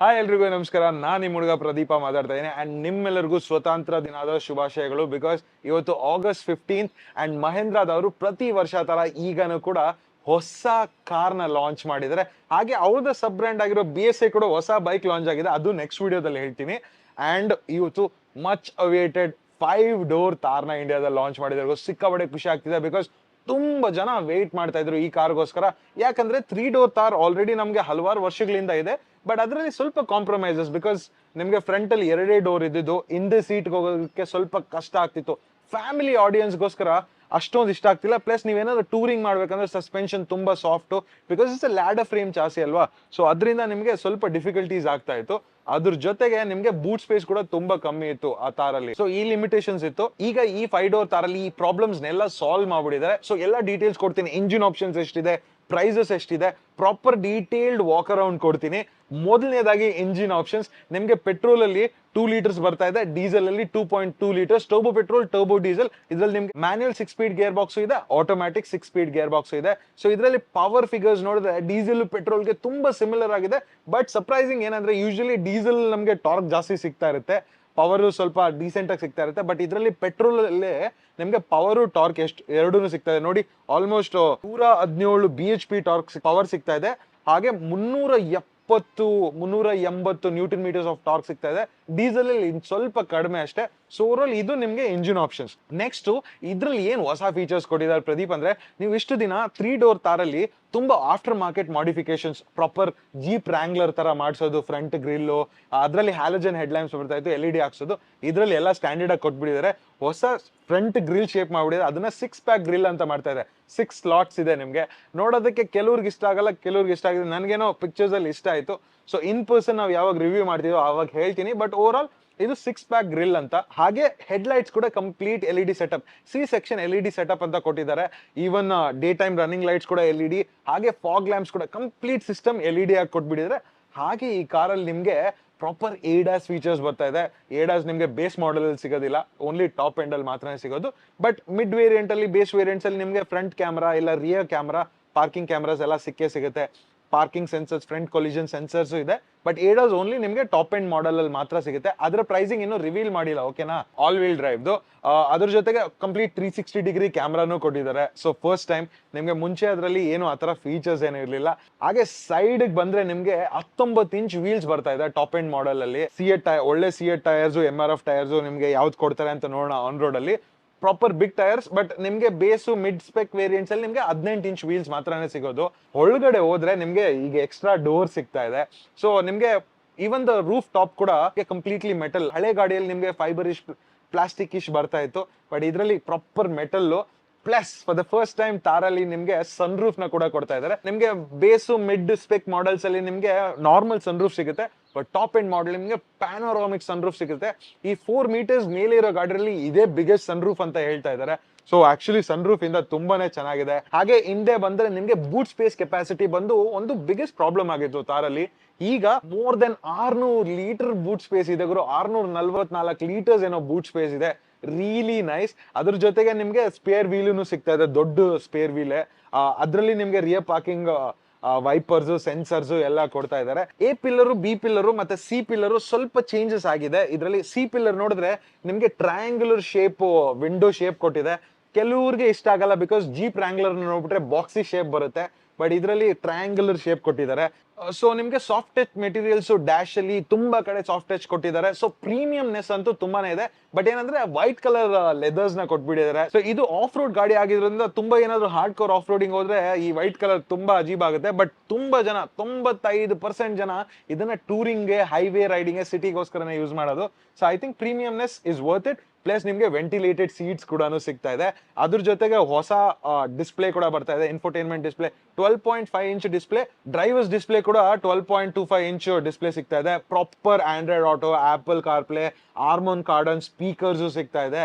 Hi ಎಲ್ರಿಗೂ ನಮಸ್ಕಾರ. ನಾನು ನಿಮ್ಮ ಹುಡುಗ ಪ್ರದೀಪ ಮಾತಾಡ್ತಾ ಇದ್ದೀನಿ ಅಂಡ್ ನಿಮ್ಮೆಲ್ಲರಿಗೂ ಸ್ವತಂತ್ರ ದಿನದ ಶುಭಾಶಯಗಳು. ಬಿಕಾಸ್ ಇವತ್ತು August 15th ಅಂಡ್ ಮಹೇಂದ್ರದವರು ಪ್ರತಿ ವರ್ಷ ತರ ಈಗನೂ ಕೂಡ ಹೊಸ ಕಾರ್ನ ಲಾಂಚ್ ಮಾಡಿದ್ದಾರೆ. ಹಾಗೆ ಅವ್ರದ್ದು ಸಬ್ ಬ್ರ್ಯಾಂಡ್ ಆಗಿರೋ BSI ಕೂಡ ಹೊಸ ಬೈಕ್ ಲಾಂಚ್ ಆಗಿದೆ, ಅದು ನೆಕ್ಸ್ಟ್ ವಿಡಿಯೋದಲ್ಲಿ ಹೇಳ್ತೀನಿ. ಅಂಡ್ ಇವತ್ತು ಮಚ್ ಅವೇಟೆಡ್ 5-ಡೋರ್ ತಾರ್ನ ಇಂಡಿಯಾದಲ್ಲಿ ಲಾಂಚ್ ಮಾಡಿದ್ರು. ಸಿಕ್ಕಾಬಡೆ ಖುಷಿ ಆಗ್ತಿದೆ ಬಿಕಾಸ್ ತುಂಬಾ ಜನ ವೇಟ್ ಮಾಡ್ತಾ ಇದ್ರು ಈ ಕಾರ್ಗೋಸ್ಕರ. ಯಾಕಂದ್ರೆ 3-ಡೋರ್ ತಾರ್ ಆಲ್ರೆಡಿ ನಮ್ಗೆ ಹಲವಾರು ವರ್ಷಗಳಿಂದ ಇದೆ, ಬಟ್ ಅದರಲ್ಲಿ ಸ್ವಲ್ಪ ಕಾಂಪ್ರಮೈಸಸ್. ಬಿಕಾಸ್ ನಿಮ್ಗೆ ಫ್ರಂಟ್ ಅಲ್ಲಿ 2 ಡೋರ್ ಇದ್ದಿದ್ದು, ಹಿಂದೆ ಸೀಟ್ ಹೋಗೋದಕ್ಕೆ ಸ್ವಲ್ಪ ಕಷ್ಟ ಆಗ್ತಿತ್ತು. ಫ್ಯಾಮಿಲಿ ಆಡಿಯನ್ಸ್ಗೋಸ್ಕರ ಅಷ್ಟೊಂದು ಇಷ್ಟ ಆಗ್ತಿಲ್ಲ. ಪ್ಲಸ್ ನೀವೇನಾದ್ರು ಟೂರಿಂಗ್ ಮಾಡ್ಬೇಕಂದ್ರೆ ಸಸ್ಪೆನ್ಷನ್ ತುಂಬಾ soft, because it's ladder frame chassis ಅಲ್ವಾ. ಸೊ ಅದರಿಂದ ನಿಮ್ಗೆ ಸ್ವಲ್ಪ ಡಿಫಿಕಲ್ಟೀಸ್ ಆಗ್ತಾ ಇತ್ತು. ಅದ್ರ ಜೊತೆಗೆ ನಿಮ್ಗೆ ಬೂಟ್ ಸ್ಪೇಸ್ ಕೂಡ ತುಂಬಾ ಕಮ್ಮಿ ಇತ್ತು ಆ ತಾರಲ್ಲಿ. ಸೊ ಈ ಲಿಮಿಟೇಷನ್ಸ್ ಇತ್ತು. ಈಗ ಈ 5-ಡೋರ್ ತಾರಲ್ಲಿ ಈ ಪ್ರಾಬ್ಲಮ್ಸ್ ನೆಲ್ಲ ಸಾಲ್ವ್ ಮಾಡ್ಬಿಟ್ಟಿದ್ದಾರೆ. ಸೊ ಎಲ್ಲ ಡೀಟೇಲ್ಸ್ ಕೊಡ್ತೀನಿ. ಇಂಜಿನ್ ಆಪ್ಷನ್ಸ್ ಎಷ್ಟಿದೆ, ಪ್ರೈಸಸ್ ಎಷ್ಟಿದೆ, ಪ್ರಾಪರ್ ಡೀಟೇಲ್ಡ್ ವಾಕ್ ಅರೌಂಡ್ ಕೊಡ್ತೀನಿ. ಮೊದಲನೇದಾಗಿ ಇಂಜಿನ್ ಆಪ್ಷನ್ಸ್. ನಿಮ್ಗೆ ಪೆಟ್ರೋಲ್ ಅಲ್ಲಿ 2 ಲೀಟರ್ಸ್ ಬರ್ತಾ ಇದೆ, ಡೀಸೆಲ್ ಅಲ್ಲಿ 2.2 litres. Turbo petrol, turbo diesel. ಇದ್ರಲ್ಲಿ ನಿಮ್ಗೆ ಮ್ಯಾನ್ಯುಯಲ್ 6-ಸ್ಪೀಡ್ ಗೇರ್ ಬಾಕ್ಸ್ ಇದೆ, ಆಟೋಮ್ಯಾಟಿಕ್ 6-ಸ್ಪೀಡ್ ಗೇರ್ ಬಾಕ್ಸ್ ಇದೆ. ಸೊ ಇದರಲ್ಲಿ ಪವರ್ ಫಿಗರ್ಸ್ ನೋಡಿದ್ರೆ ಡೀಸೆಲ್ ಪೆಟ್ರೋಲ್ಗೆ ತುಂಬಾ ಸಿಮಿಲರ್ ಆಗಿದೆ. ಬಟ್ ಸರ್ಪ್ರೈಸಿಂಗ್ ಏನಂದ್ರೆ ಯೂಶಲಿ ಡೀಸೆಲ್ ನಮ್ಗೆ ಟಾರ್ಕ್ ಜಾಸ್ತಿ ಸಿಗ್ತಾ ಇರುತ್ತೆ, ಪವರ್ ಸ್ವಲ್ಪ ಡೀಸೆಂಟ್ ಆಗಿ ಸಿಗ್ತಾ ಇರುತ್ತೆ. ಬಟ್ ಇದರಲ್ಲಿ ಪೆಟ್ರೋಲ್ ಅಲ್ಲೇ ನಿಮ್ಗೆ ಪವರ್ ಟಾರ್ಕ್ ಎರಡೂ ಸಿಗ್ತಾ ಇದೆ. ನೋಡಿ, ಆಲ್ಮೋಸ್ಟ್ 117 BHP ಟಾರ್ಕ್ ಪವರ್ ಸಿಗ್ತಾ ಇದೆ. ಹಾಗೆ 380 ನ್ಯೂಟನ್ ಮೀಟರ್ಸ್ ಆಫ್ ಟಾರ್ಕ್ ಸಿಗ್ತಾ ಇದೆ. ಡೀಸೆಲ್ ಅಲ್ಲಿ ಸ್ವಲ್ಪ ಕಡಿಮೆ ಅಷ್ಟೇ. ಸೊ ಓವರಾಲ್ ಇದು ನಿಮ್ಗೆ ಇಂಜಿನ್ ಆಪ್ಷನ್ಸ್. ನೆಕ್ಸ್ಟ್ ಇದ್ರಲ್ಲಿ ಏನ್ ಹೊಸ ಫೀಚರ್ಸ್ ಕೊಟ್ಟಿದ್ದಾರೆ ಪ್ರದೀಪ್ ಅಂದ್ರೆ, ನೀವು ಇಷ್ಟು ದಿನ 3-ಡೋರ್ ತಾರಲ್ಲಿ ತುಂಬಾ after market modifications, proper jeep wrangler ತರ ಮಾಡಿಸೋದು, ಫ್ರಂಟ್ ಗ್ರಿಲ್ಲು, ಅದರಲ್ಲಿ ಹ್ಯಾಲಜನ್ ಹೆಡ್ಲೈನ್ಸ್ ಬರ್ತಾ ಇತ್ತು, LED ಹಾಕ್ಸೋದು. ಇದರಲ್ಲಿ ಎಲ್ಲ ಸ್ಟ್ಯಾಂಡರ್ಡ್ ಆಗಿ ಕೊಟ್ಬಿಟ್ಟಿದ್ದಾರೆ. ಹೊಸ ಫ್ರಂಟ್ ಗ್ರಿಲ್ ಶೇಪ್ ಮಾಡ್ಬಿಟ್ಟಿದ್ದಾರೆ. ಅದನ್ನ 6-ಪ್ಯಾಕ್ ಗ್ರಿಲ್ ಅಂತ ಮಾಡ್ತಾ ಇದೆ. 6 ಸ್ಲಾಟ್ಸ್ ಇದೆ. ನಿಮ್ಗೆ ನೋಡೋದಕ್ಕೆ ಕೆಲವ್ರಿಗೆ ಇಷ್ಟ ಆಗಲ್ಲ, ಕೆಲವ್ರಿಗೆ ಇಷ್ಟ ಆಗಿದೆ. ನನಗೇನೋ ಪಿಕ್ಚರ್ಸ್ ಅಲ್ಲಿ ಇಷ್ಟ ಆಯ್ತು. ಸೊ ಇನ್ ಪರ್ಸನ್ ನಾವು ಯಾವಾಗ ರಿವ್ಯೂ ಮಾಡ್ತೀವೋ ಅವಾಗ ಹೇಳ್ತೀನಿ. ಬಟ್ ಓವರ್ ಆಲ್ ಇದು 6-ಪ್ಯಾಕ್ ಗ್ರಿಲ್ ಅಂತ. ಹಾಗೆ ಹೆಡ್ ಲೈಟ್ಸ್ ಕೂಡ complete LED setup, C section LED setup ಅಂತ ಕೊಟ್ಟಿದ್ದಾರೆ. Even day time running lights ಕೂಡ LED, ಹಾಗೆ ಫಾಗ್ ಲ್ಯಾಂಪ್ಸ್ ಕೂಡ ಕಂಪ್ಲೀಟ್ ಸಿಸ್ಟಮ್ LED ಆಗಿ ಕೊಟ್ಬಿಟ್ಟಿದ್ದಾರೆ. ಹಾಗೆ ಈ ಕಾರಲ್ಲಿ ನಿಮ್ಗೆ ಪ್ರಾಪರ್ ADAS ಫೀಚರ್ಸ್ ಬರ್ತಾ ಇದೆ. ADAS ನಿಮ್ಗೆ ಬೇಸ್ ಮಾಡೆಲ್ ಅಲ್ಲಿ ಸಿಗೋದಿಲ್ಲ, ಓನ್ಲಿ ಟಾಪ್ ಎಂಡ್ ಅಲ್ಲಿ ಮಾತ್ರ ಸಿಗೋದು. ಬಟ್ ಮಿಡ್ ವೇರಿಯಂಟ್ ಅಲ್ಲಿ, ಬೇಸ್ ವೇರಿಯಂಟ್ಸ್ ಅಲ್ಲಿ ನಿಮ್ಗೆ ಫ್ರಂಟ್ ಕ್ಯಾಮ್ರಾ ಇಲ್ಲ ರಿಯರ್ ಕ್ಯಾಮ್ರಾ, ಪಾರ್ಕಿಂಗ್ ಕ್ಯಾಮ್ರಾಸ್ ಎಲ್ಲ ಸಿಗುತ್ತೆ. Parking sensors, front collision sensors ಇದೆ. ಬಟ್ ADAS ಓನ್ಲಿ ನಿಮ್ಗೆ ಟಾಪ್ ಎಂಡ್ ಮಾಡೆಲ್ ಅಲ್ಲಿ ಮಾತ್ರ ಸಿಗುತ್ತೆ. ಅದರ ಪ್ರೈಸಿಂಗ್ ಇನ್ನೂ ರಿವೀಲ್ ಮಾಡಿಲ್ಲ, ಓಕೆನಾ. All wheel drive. ಅದ್ರ ಜೊತೆಗೆ ಕಂಪ್ಲೀಟ್ 360 ಡಿಗ್ರಿ ಕ್ಯಾಮ್ರಾನು ಕೊಟ್ಟಿದ್ದಾರೆ. So first time. ನಿಮ್ಗೆ ಮುಂಚೆ ಅದರಲ್ಲಿ ಏನು ಆತರ ಫೀಚರ್ಸ್ ಏನು ಇರಲಿಲ್ಲ. ಹಾಗೆ ಸೈಡ್ ಬಂದ್ರೆ ನಿಮ್ಗೆ 19 ಇಂಚ್ ವೀಲ್ಸ್ ಬರ್ತಾ ಇದೆ ಟಾಪ್ ಎಂಡ್ ಮಾಡೆಲ್ ಅಲ್ಲಿ. ಒಳ್ಳೆ ಸಿಎಟ್ ಟೈರ್ಸ್, MRF ಟೈರ್ಸ್ ನಿಮ್ಗೆ ಯಾವ್ದು ಕೊಡ್ತಾರೆ ಅಂತ ನೋಡೋಣ ಆನ್ ರೋಡ್ ಅಲ್ಲಿ. Proper big tyres. ಬಟ್ ನಿಮ್ಗೆ ಬೇಸು ಮಿಡ್ ಸ್ಪೆಕ್ ವೇರಿಯಂಟ್ಸ್ ಅಲ್ಲಿ ನಿಮ್ಗೆ 18 ಇಂಚ್ ವೀಲ್ಸ್ ಮಾತ್ರನೇ ಸಿಗೋದು. ಒಳಗಡೆ ಹೋದ್ರೆ ನಿಮ್ಗೆ ಈಗ ಎಕ್ಸ್ಟ್ರಾ ಡೋರ್ ಸಿಗ್ತಾ ಇದೆ. ಸೊ ನಿಮ್ಗೆ ಈವನ್ ದ ರೂಫ್ ಟಾಪ್ ಕೂಡ ಕಂಪ್ಲೀಟ್ಲಿ ಮೆಟಲ್. ಹಳೆ ಗಾಡಿಯಲ್ಲಿ ನಿಮ್ಗೆ ಫೈಬರ್ ಇಶ್, ಪ್ಲಾಸ್ಟಿಕ್ ಇಶ್ ಬರ್ತಾ ಇತ್ತು. ಬಟ್ ಇದರಲ್ಲಿ proper metal. Plus for the first time ತಾರಲ್ಲಿ ನಿಮ್ಗೆ ಸನ್ ರೂಫ್ ನ ಕೂಡ ಕೊಡ್ತಾ ಇದ್ದಾರೆ. ನಿಮ್ಗೆ ಬೇಸು ಮಿಡ್ ಸ್ಪೆಕ್ ಮಾಡೆಲ್ಸ್ ಅಲ್ಲಿ ನಿಮ್ಗೆ ನಾರ್ಮಲ್ ಸನ್ ರೂಫ್ ಸಿಗುತ್ತೆ. ಬಟ್ ಟಾಪ್ ಎಂಡ್ ಮಾಡೆಲ್ ನಿಮ್ಗೆ ಪ್ಯಾನೋರಾಮಿಕ್ ಸನ್ ರೂಫ್ ಸಿಗುತ್ತೆ. ಈ 4 ಮೀಟರ್ಸ್ ಮೇಲೆ ಇರೋ ಗಾಡಿಯಲ್ಲಿ ಇದೇ ಬಿಗ್ಗೆಸ್ಟ್ ಸನ್ ರೂಫ್ ಅಂತ ಹೇಳ್ತಾ ಇದ್ದಾರೆ. ಸೊ ಆಕ್ಚುಲಿ ಸನ್ ರೂಫ್ ಇಂದ ತುಂಬಾನೇ ಚೆನ್ನಾಗಿದೆ. ಹಾಗೆ ಹಿಂದೆ ಬಂದ್ರೆ ನಿಮ್ಗೆ ಬೂಟ್ ಸ್ಪೇಸ್ ಕೆಪಾಸಿಟಿ ಬಂದು ಒಂದು ಬಿಗ್ಗೆಸ್ಟ್ ಪ್ರಾಬ್ಲಮ್ ಆಗಿತ್ತು ತಾರಲ್ಲಿ. ಈಗ more than 600 litre boot space ಇದೆ ಗುರು. 644 ಲೀಟರ್ಸ್ ಏನೋ ಬೂಟ್ ಸ್ಪೇಸ್ ಇದೆ. Really nice. ಅದ್ರ ಜೊತೆಗೆ ನಿಮ್ಗೆ ಸ್ಪೇರ್ ವೀಲು ಸಿಗ್ತಾ ಇದೆ, ದೊಡ್ಡ ಸ್ಪೇರ್ ವೀಲ್. ಅದ್ರಲ್ಲಿ ನಿಮ್ಗೆ ರಿಯರ್ ಪಾರ್ಕಿಂಗ್ ವೈಪರ್ಸ್, ಸೆನ್ಸರ್ಸ್ ಎಲ್ಲ ಕೊಡ್ತಾ ಇದ್ದಾರೆ. A ಪಿಲ್ಲರು, B ಪಿಲ್ಲರು ಮತ್ತೆ C ಪಿಲ್ಲರು ಸ್ವಲ್ಪ ಚೇಂಜಸ್ ಆಗಿದೆ. ಇದರಲ್ಲಿ C ಪಿಲ್ಲರ್ ನೋಡಿದ್ರೆ ನಿಮ್ಗೆ ಟ್ರಯಾಂಗ್ಯುಲರ್ ಶೇಪ್ ವಿಂಡೋ ಶೇಪ್ ಕೊಟ್ಟಿದೆ. ಕೆಲವ್ರಿಗೆ ಇಷ್ಟ ಆಗಲ್ಲ, ಬಿಕಾಸ್ ಜೀಪ್ ವ್ರಾಂಗ್ಲರ್ ನೋಡ್ಬಿಟ್ರೆ ಬಾಕ್ಸಿ ಶೇಪ್ ಬರುತ್ತೆ. ಬಟ್ ಇದರಲ್ಲಿ ಟ್ರಯಾಂಗ್ಯುಲರ್ ಶೇಪ್ ಕೊಟ್ಟಿದ್ದಾರೆ. ಸೊ ನಿಮ್ಗೆ ಸಾಫ್ಟ್ ಟಚ್ ಮೆಟೀರಿಯಲ್ಸ್ ಡ್ಯಾಶ್ ಅಲ್ಲಿ ತುಂಬಾ ಕಡೆ ಸಾಫ್ಟ್ ಟಚ್ ಕೊಟ್ಟಿದ್ದಾರೆ. ಸೊ ಪ್ರೀಮಿಯಂನೆಸ್ ಅಂತೂ ತುಂಬಾನೇ ಇದೆ. ಬಟ್ ಏನಂದ್ರೆ ವೈಟ್ ಕಲರ್ ಲೆದರ್ಸ್ ನ ಕೊಟ್ಬಿಟ್ಟಿದ್ದಾರೆ. ಸೊ ಇದು ಆಫ್ ರೋಡ್ ಗಾಡಿ ಆಗಿದ್ರಿಂದ ತುಂಬಾ ಏನಾದ್ರು ಹಾರ್ಡ್ ಕೋರ್ ಆಫ್ ರೋಡಿಂಗ್ ಹೋದ್ರೆ ಈ ವೈಟ್ ಕಲರ್ ತುಂಬಾ ಅಜೀಬ್ ಆಗುತ್ತೆ. ಬಟ್ ತುಂಬಾ ಜನ, 95% ಜನ ಇದನ್ನ ಟೂರಿಂಗ್ಗೆ, ಹೈವೇ ರೈಡಿಂಗ್, ಸಿಟಿಗೋಸ್ಕರನೇ ಯೂಸ್ ಮಾಡೋದು. So I think premiumness is worth it. Plus ನಿಮ್ಗೆ ವೆಂಟಿಲೇಟೆಡ್ ಸೀಟ್ಸ್ ಕೂಡ ಸಿಗ್ತಾ ಇದೆ. ಅದ್ರ ಜೊತೆಗೆ ಹೊಸ ಡಿಸ್ಪ್ಲೇ ಕೂಡ ಬರ್ತಾ ಇದೆ, infotainment display. 12.5 inch display. Drivers display ಕೂಡ 12.25 ಇಂಚ್ ಡಿಸ್ಪ್ಲೇ ಸಿಗ್ತಾ ಇದೆ. Proper Android Auto, Apple CarPlay, Harman Kardon speakers ಸಿಗ್ತಾ ಇದೆ.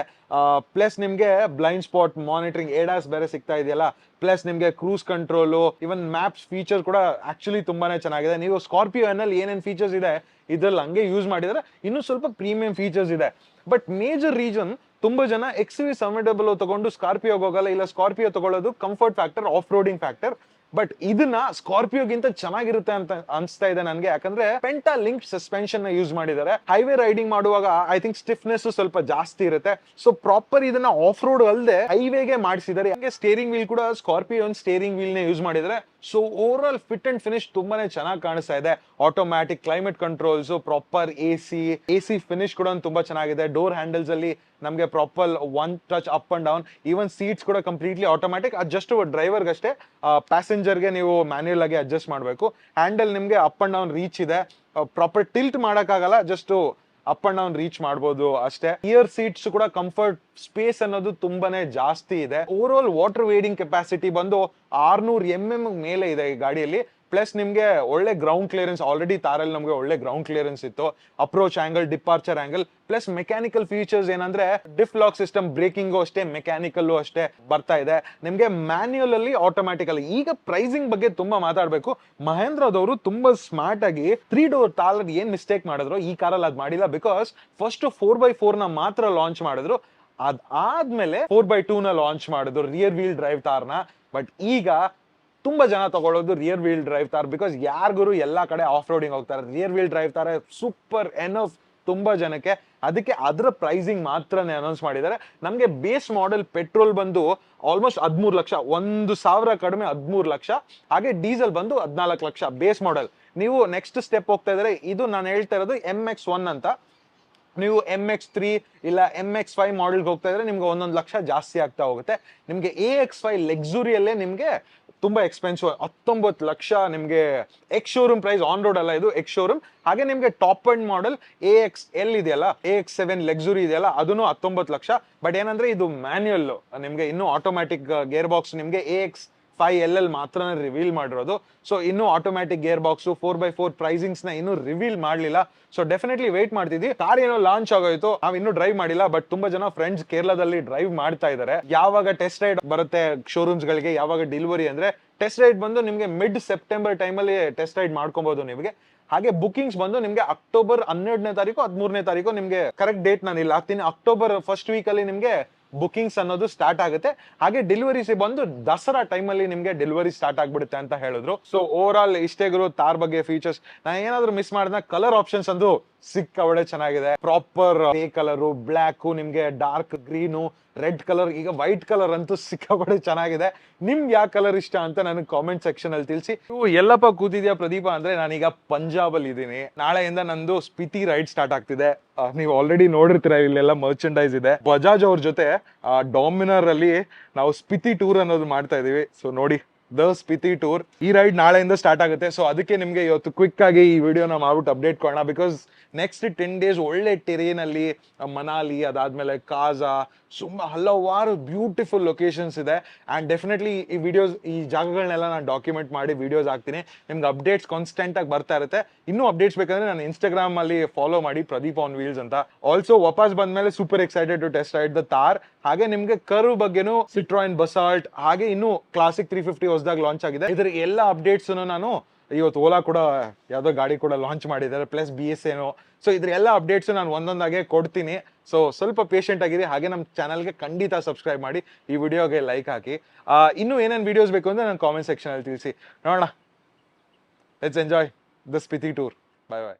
ಪ್ಲಸ್ ನಿಮ್ಗೆ ಬ್ಲೈಂಡ್ ಸ್ಪಾಟ್ ಮಾನಿಟರಿಂಗ್, ADAS ಬೇರೆ ಸಿಗ್ತಾ ಇದೆಯಲ್ಲ. ಪ್ಲಸ್ ನಿಮ್ಗೆ ಕ್ರೂಸ್ ಕಂಟ್ರೋಲು, ಇವನ್ ಮ್ಯಾಪ್ಸ್ ಫೀಚರ್ ಕೂಡ ಆಕ್ಚುಲಿ ತುಂಬಾನೇ ಚೆನ್ನಾಗಿದೆ. ನೀವು ಸ್ಕಾರ್ಪಿಯೋ ನಲ್ಲಿ ಏನೇನ್ ಫೀಚರ್ಸ್ ಇದೆ ಇದ್ರಲ್ಲಿ ಹಂಗೆ ಯೂಸ್ ಮಾಡಿದ್ರೆ ಇನ್ನೂ ಸ್ವಲ್ಪ ಪ್ರೀಮಿಯಂ ಫೀಚರ್ಸ್ ಇದೆ. ಬಟ್ ಮೇಜರ್ ರೀಸನ್, ತುಂಬಾ ಜನ XUV 700 ತಗೊಂಡು ಸ್ಕಾರ್ಪಿಯೋಗೆ ಹೋಗಲ್ಲ, ಇಲ್ಲ ಸ್ಕಾರ್ಪಿಯೋ ತಗೊಳ್ಳೋದು comfort factor, off roading factor. But ಇದನ್ನ ಸ್ಕಾರ್ಪಿಯೋಗಿಂತ ಚೆನ್ನಾಗಿರುತ್ತೆ ಅಂತ ಅನ್ಸ್ತಾ ಇದೆ ನನಗೆ, ಯಾಕಂದ್ರೆ ಪೆಂಟಾ ಲಿಂಕ್ ಸಸ್ಪೆನ್ಷನ್ ನ ಯೂಸ್ ಮಾಡಿದ್ದಾರೆ. ಹೈವೇ ರೈಡಿಂಗ್ ಮಾಡುವಾಗ ಐ ಥಿಂಕ್ ಸ್ಟಿಫ್ನೆಸ್ ಸ್ವಲ್ಪ ಜಾಸ್ತಿ ಇರುತ್ತೆ. ಸೊ ಪ್ರಾಪರ್ ಇದನ್ನ ಆಫ್ ರೋಡ್ ಅಲ್ಲದೆ ಹೈವೇಗೆ ಮಾಡಿಸಿದ್ದಾರೆ. ಹಂಗೆ ಸ್ಟೇರಿಂಗ್ ವೀಲ್ ಕೂಡ ಸ್ಕಾರ್ಪಿಯೋ ಸ್ಟೇರಿಂಗ್ ವೀಲ್ ನ ಯೂಸ್ ಮಾಡಿದ್ದಾರೆ. So over all fit and finish ತುಂಬಾನೇ ಚೆನ್ನಾಗಿ ಕಾಣಿಸ್ತಾ ಇದೆ. Automatic climate controls, proper AC finish ಕೂಡ ತುಂಬಾ ಚೆನ್ನಾಗಿದೆ. ಡೋರ್ ಹ್ಯಾಂಡಲ್ಸ್ ಅಲ್ಲಿ ನಮಗೆ proper one touch up and down, even seats ಕೂಡ ಕಂಪ್ಲೀಟ್ಲಿ ಆಟೋಮ್ಯಾಟಿಕ್. ಅದು ಜಸ್ಟ್ ಡ್ರೈವರ್ಗೆ ಅಷ್ಟೇ, ಪ್ಯಾಸೆಂಜರ್ಗೆ ನೀವು ಮ್ಯಾನ್ಯುಯಲ್ ಆಗಿ ಅಡ್ಜಸ್ಟ್ ಮಾಡಬೇಕು. ಹ್ಯಾಂಡಲ್ ನಿಮಗೆ ಅಪ್ ಅಂಡ್ ಡೌನ್ ರೀಚ್ ಇದೆ, ಪ್ರಾಪರ್ ಟಿಲ್ಟ್ ಮಾಡೋಕ್ಕಾಗಲ್ಲ, just up and down reach ಮಾಡಬಹುದು ಅಷ್ಟೇ. ಇಯರ್ ಸೀಟ್ಸ್ ಕೂಡ ಕಂಫರ್ಟ್ ಸ್ಪೇಸ್ ಅನ್ನೋದು ತುಂಬಾನೇ ಜಾಸ್ತಿ ಇದೆ. ಓವರ್ ಆಲ್ ವಾಟರ್ ವೇಡಿಂಗ್ ಕೆಪಾಸಿಟಿ ಬಂದು 600 mm ಮೇಲೆ ಇದೆ ಈ ಗಾಡಿಯಲ್ಲಿ. ಪ್ಲಸ್ ನಿಮ್ಗೆ ಒಳ್ಳೆ ಗ್ರೌಂಡ್ ಕ್ಲಿಯರೆನ್ಸ್, ಆಲ್ರೆಡಿ ತಾರಲ್ಲಿ ನಮಗೆ ಒಳ್ಳೆ ಗ್ರೌಂಡ್ ಕ್ಲಿಯರೆನ್ಸ್ ಇತ್ತು. Approach angle, departure angle, plus mechanical features ಏನಂದ್ರೆ ಡಿಫ್ ಲಾಕ್ ಸಿಸ್ಟಮ್, ಬ್ರೇಕಿಂಗು ಅಷ್ಟೇ, ಮೆಕ್ಯಾನಿಕಲ್ ಅಷ್ಟೇ ಬರ್ತಾ ಇದೆ ನಿಮ್ಗೆ. ಮ್ಯಾನ್ಯುಯಲ್ ಅಲ್ಲಿ, ಆಟೋಮ್ಯಾಟಿಕಲ್. ಈಗ ಪ್ರೈಸಿಂಗ್ ಬಗ್ಗೆ ತುಂಬಾ ಮಾತಾಡ್ಬೇಕು. ಮಹೇಂದ್ರದವರು ತುಂಬಾ ಸ್ಮಾರ್ಟ್ ಆಗಿ 3 ಡೋರ್ ತಾಲರ್ ಏನ್ ಮಿಸ್ಟೇಕ್ ಮಾಡಿದ್ರು ಈ ಕಾರಲ್ಲಿ ಅದ್ ಮಾಡಿಲ್ಲ. ಬಿಕಾಸ್ ಫಸ್ಟ್ 4x4 ನ ಮಾತ್ರ ಲಾಂಚ್ ಮಾಡಿದ್ರು, ಅದಾದ್ಮೇಲೆ 4x2 ನ ಲಾಂಚ್ ಮಾಡಿದ್ರು ರಿಯರ್ ವೀಲ್ ಡ್ರೈವ್ ತಾರ್ನ. ಬಟ್ ಈಗ ತುಂಬಾ ಜನ ತಗೊಳ್ಳೋದು rear wheel drive Thar, because ಯಾರಿಗೂ ಎಲ್ಲಾ ಕಡೆ ಆಫ್ ರೋಡಿಂಗ್ ಹೋಗ್ತಾರೆ. ರಿಯರ್ ವೀಲ್ ಡ್ರೈವ್ ತಾರ ಸೂಪರ್ ಎನಫ್ ತುಂಬಾ ಜನಕ್ಕೆ. ಅದಕ್ಕೆ ಅದರ ಪ್ರೈಸಿಂಗ್ ಮಾತ್ರನೇ ಅನೌನ್ಸ್ ಮಾಡಿದ್ದಾರೆ. ನಮಗೆ ಬೇಸ್ ಮಾಡೆಲ್ ಪೆಟ್ರೋಲ್ ಬಂದು ಆಲ್ಮೋಸ್ಟ್ 13 ಲಕ್ಷ, 1,000 ಕಡಿಮೆ 13 ಲಕ್ಷ. ಹಾಗೆ ಡೀಸೆಲ್ ಬಂದು 14 ಲಕ್ಷ ಬೇಸ್ ಮಾಡೆಲ್. ನೀವು ನೆಕ್ಸ್ಟ್ ಸ್ಟೆಪ್ ಹೋಗ್ತಾ ಇದ್ರೆ, ಇದು ನಾನು ಹೇಳ್ತಾ ಇರೋದು MX1 ಅಂತ. ನೀವು MX3 ಇಲ್ಲ MX5 ಮಾಡೆಲ್ಗೆ ಹೋಗ್ತಾ ಇದ್ರೆ ನಿಮ್ಗೆ 1 ಲಕ್ಷ ಜಾಸ್ತಿ ಆಗ್ತಾ ಹೋಗುತ್ತೆ. ನಿಮ್ಗೆ AX5 ಲಕ್ಸುರಿಯಲ್ಲೇ ನಿಮ್ಗೆ ತುಂಬಾ ಎಕ್ಸ್ಪೆನ್ಸಿವ್, 19 ಲಕ್ಷ ನಿಮ್ಗೆ ex showroom price, on road ಅಲ್ಲ ಇದು, ಎಕ್ಸ್ ಶೋರೂಮ್. ಹಾಗೆ ನಿಮ್ಗೆ ಟಾಪ್ ಅಂಡ್ ಮಾಡೆಲ್ AXL ಇದೆಯಲ್ಲ, AX7 ಲಕ್ಸುರಿ ಇದೆಯಲ್ಲ, ಅದನ್ನು 19 ಲಕ್ಷ. ಬಟ್ ಏನಂದ್ರೆ ಇದು ಮ್ಯಾನ್ಯುಯಲ್, ನಿಮ್ಗೆ ಇನ್ನೂ ಆಟೋಮ್ಯಾಟಿಕ್ ಗೇರ್ ಬಾಕ್ಸ್ ನಿಮ್ಗೆ AX5LL ಮಾತ್ರ ರಿವೀಲ್ ಮಾಡಿರೋದು. ಸೊ ಇನ್ನು ಆಟೋಮ್ಯಾಟಿಕ್ ಗೇರ್ ಬಾಕ್ಸ್, 4x4 ಪ್ರೈಸಿಂಗ್ಸ್ ನ ಇನ್ನೂ ರಿವೀಲ್ ಮಾಡ್ಲಿಲ್ಲ. ಸೊ ಡೆಫಿನೆಟ್ಲಿ ವೇಟ್ ಮಾಡ್ತಿದ್ವಿ. ಕಾರ್ ಏನೋ ಲಾಂಚ್ ಆಗೋಯ್ತು, ನಾವ್ ಇನ್ನೂ ಡ್ರೈವ್ ಮಾಡಿಲ್ಲ. ಬಟ್ ತುಂಬಾ ಜನ ಫ್ರೆಂಡ್ಸ್ ಕೇರಳದಲ್ಲಿ ಡ್ರೈವ್ ಮಾಡ್ತಾ ಇದಾರೆ. ಯಾವಾಗ ಟೆಸ್ಟ್ ರೈಡ್ ಬರುತ್ತೆ ಶೋರೂಮ್ಸ್ ಗಳಿಗೆ, ಯಾವಾಗ ಡೆಲಿವರಿ ಅಂದ್ರೆ, ಟೆಸ್ಟ್ ರೈಡ್ ಬಂದು ನಿಮ್ಗೆ ಮಿಡ್ ಸೆಪ್ಟೆಂಬರ್ ಟೈಮಲ್ಲಿ ಟೆಸ್ಟ್ ರೈಡ್ ಮಾಡ್ಕೊಬಹುದು ನಿಮಗೆ. ಹಾಗೆ ಬುಕಿಂಗ್ಸ್ ಬಂದು ನಿಮ್ಗೆ ಅಕ್ಟೋಬರ್ 12ನೇ ತಾರೀಕು 13ನೇ ತಾರೀಕು, ನಿಮ್ಗೆ ಕರೆಕ್ಟ್ ಡೇಟ್ ನಾನು ಇಲ್ಲಿ ಹಾಕ್ತೀನಿ. ಅಕ್ಟೋಬರ್ ಫಸ್ಟ್ ವೀಕ್ ಅಲ್ಲಿ ನಿಮ್ಗೆ ಬುಕಿಂಗ್ಸ್ ಅನ್ನೋದು ಸ್ಟಾರ್ಟ್ ಆಗುತ್ತೆ. ಹಾಗೆ ಡೆಲಿವರೀಸ್ ಬಂದು ದಸರಾ ಟೈಮಲ್ಲಿ ನಿಮ್ಗೆ ಡೆಲಿವರಿ ಸ್ಟಾರ್ಟ್ ಆಗ್ಬಿಡುತ್ತೆ ಅಂತ ಹೇಳಿದ್ರು. ಸೊ ಓವರ್ ಆಲ್ ಇಷ್ಟೇ ಗುರು ತಾರ್ ಬಗ್ಗೆ ಫೀಚರ್ಸ್. ನಾನು ಏನಾದ್ರು ಮಿಸ್ ಮಾಡಿದ, ಕಲರ್ ಆಪ್ಷನ್ಸ್ ಅಂದು ಸಿಕ್ಕಾಬಡೆ ಚೆನ್ನಾಗಿದೆ. ಪ್ರಾಪರ್ ಗ್ರೇ ಕಲರು, ಬ್ಲ್ಯಾಕ್, ನಿಮ್ಗೆ ಡಾರ್ಕ್ ಗ್ರೀನು, ರೆಡ್ ಕಲರ್, ಈಗ ವೈಟ್ ಕಲರ್ ಅಂತೂ ಸಿಕ್ಕಾಬಡೆ ಚೆನ್ನಾಗಿದೆ. ನಿಮ್ಗೆ ಯಾವ ಕಲರ್ ಇಷ್ಟ ಅಂತ ನನಗೆ ಕಾಮೆಂಟ್ ಸೆಕ್ಷನ್ ಅಲ್ಲಿ ತಿಳಿಸಿ. ನೀವು ಎಲ್ಲಪ್ಪ ಕೂತಿದ್ಯಾ ಪ್ರದೀಪ ಅಂದ್ರೆ, ನಾನೀಗ ಪಂಜಾಬ್ ಅಲ್ಲಿ ಇದ್ದೀನಿ. ನಾಳೆಯಿಂದ ನಂದು ಸ್ಪಿತಿ ರೈಡ್ ಸ್ಟಾರ್ಟ್ ಆಗ್ತಿದೆ. ನೀವು ಆಲ್ರೆಡಿ ನೋಡಿರ್ತೀರ, ಇಲ್ಲೆಲ್ಲ ಮರ್ಚೆಂಡೈಸ್ ಇದೆ. ಬಜಾಜ್ ಅವ್ರ ಜೊತೆ ಡಾಮಿನರ್ ಅಲ್ಲಿ ನಾವು ಸ್ಪಿತಿ ಟೂರ್ ಅನ್ನೋದು ಮಾಡ್ತಾ ಇದೀವಿ. ಸೊ ನೋಡಿ, ದ ಸ್ಪಿತಿ ಟೂರ್. ಈ ರೈಡ್ ನಾಳೆಯಿಂದ ಸ್ಟಾರ್ಟ್ ಆಗುತ್ತೆ. ಸೊ ಅದಕ್ಕೆ ನಿಮ್ಗೆ ಇವತ್ತು ಕ್ವಿಕ್ ಆಗಿ ಈ ವಿಡಿಯೋನ ಮಾಡ್ಬಿಟ್ಟು ಅಪ್ಡೇಟ್ ಕೊಡೋಣ. ಬಿಕಾಸ್ ನೆಕ್ಸ್ಟ್ 10 ಡೇಸ್ ಒಳ್ಳೆ ಟೆರೇನ್ ಅಲ್ಲಿ, ಮನಾಲಿ, ಅದಾದ್ಮೇಲೆ ಕಾಜಾ, ಹಲವಾರು ಬ್ಯೂಟಿಫುಲ್ ಲೊಕೇಶನ್ಸ್ ಇದೆ. ಅಂಡ್ ಡೆಫಿನೆಟ್ಲಿ ಈ ವಿಡಿಯೋಸ್, ಈ ಜಾಗಗಳನ್ನೆಲ್ಲ ನಾನು ಡಾಕ್ಯುಮೆಂಟ್ ಮಾಡಿ ವಿಡಿಯೋಸ್ ಹಾಕ್ತೀನಿ. ನಿಮ್ಗೆ ಅಪ್ಡೇಟ್ಸ್ ಕಾನ್ಸ್ಟೆಂಟ್ ಆಗಿ ಬರ್ತಾ ಇರುತ್ತೆ. ಇನ್ನೂ ಅಪ್ಡೇಟ್ಸ್ ಬೇಕಂದ್ರೆ ನಾನು ಇನ್ಸ್ಟಾಗ್ರಾಮ್ ಅಲ್ಲಿ ಫಾಲೋ ಮಾಡಿ, ಪ್ರದೀಪ್ ಆನ್ ವೀಲ್ಸ್ ಅಂತ. ಆಲ್ಸೋ ವಾಪಸ್ ಬಂದ್ಮೇಲೆ super excited to test ride the Thar. ಹಾಗೆ ನಿಮ್ಗೆ ಕರ್ವ್ ಬಗ್ಗೆನು, ಸಿಟ್ರಾಯಿನ್ ಬಸಾಲ್ಟ್, ಹಾಗೆ ಇನ್ನು ಕ್ಲಾಸಿಕ್ 350 ಹೊಸದಾಗಿ ಲಾಂಚ್ ಆಗಿದೆ. ಇದ್ರ ಎಲ್ಲ ಅಪ್ಡೇಟ್ಸ್ ನಾನು ಇವತ್ತು ಓಲಾ ಕೂಡ ಯಾವ್ದೋ ಗಾಡಿ ಕೂಡ ಲಾಂಚ್ ಮಾಡಿದ್ದಾರೆ, ಪ್ಲಸ್ BS ಏನೋ. ಸೊ ಇದ್ರ ಎಲ್ಲ ಅಪ್ಡೇಟ್ಸ್ ನಾನು ಒಂದೊಂದಾಗೆ ಕೊಡ್ತೀನಿ. ಸೊ ಸ್ವಲ್ಪ ಪೇಷಂಟ್ ಆಗಿದೆ. ಹಾಗೆ ನಮ್ಮ ಚಾನಲ್ಗೆ ಖಂಡಿತ ಸಬ್ಸ್ಕ್ರೈಬ್ ಮಾಡಿ, ಈ ವಿಡಿಯೋಗೆ ಲೈಕ್ ಹಾಕಿ. ಇನ್ನೂ ಏನೇನು ವಿಡಿಯೋಸ್ ಬೇಕು ಅಂದ್ರೆ ನಾನು ಕಾಮೆಂಟ್ ಸೆಕ್ಷನ್ ಅಲ್ಲಿ ತಿಳಿಸಿ. ನೋಡೋಣ. Let's enjoy the Spiti tour. Bye bye.